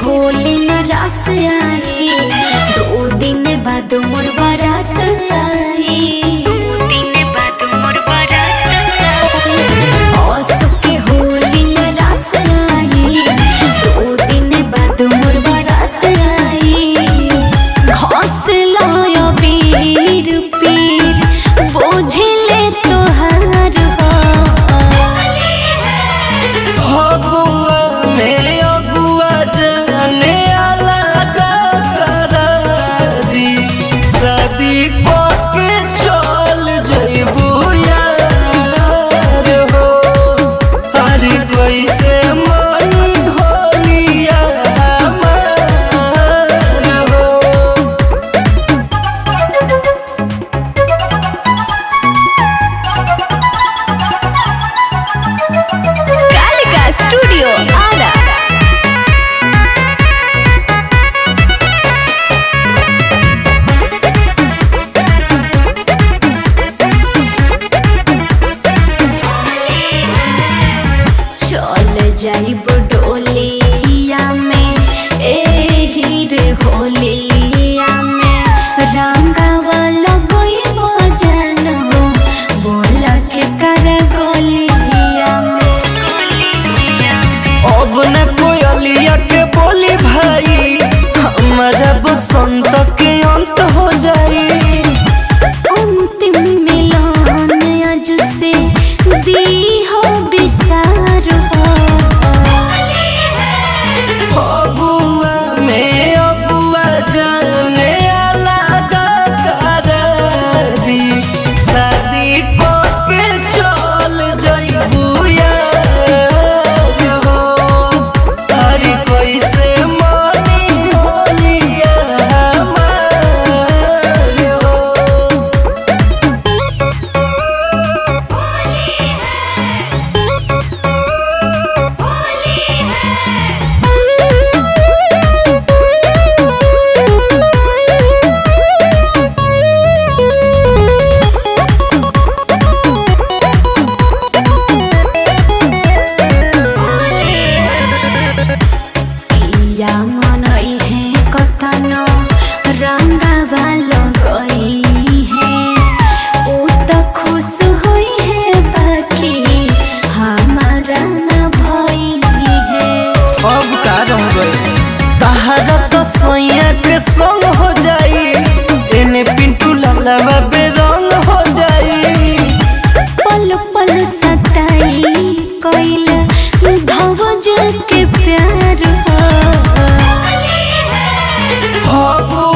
होली में रास आई, 2 दिन बाद मोर बारात आई, 2 दिन बाद मोर बारात आई। औसो के होली में रास आई, 2 दिन बाद मोर बारात आई। घास लाया पीर पीर बोझले तोहार स्टूडियो आरा। चल जाइब डोलिया में एही रे होलिया में, रंगवा लगइब जान हो बोला के कर गोलिया में। अब न कोयलिया के बोली भाई, हमारा बसंत के अंत हो जाई। अंतिम मिलन आज से दी हो विसार हो। अगुआ में अगुआ जाने अलग कर दी, शादी को के चल जाइबू संग हो जाई, एने पिंटू लवलवा बेरंग हो जाई। पल पल सताई कोइल धवज के प्यार हो।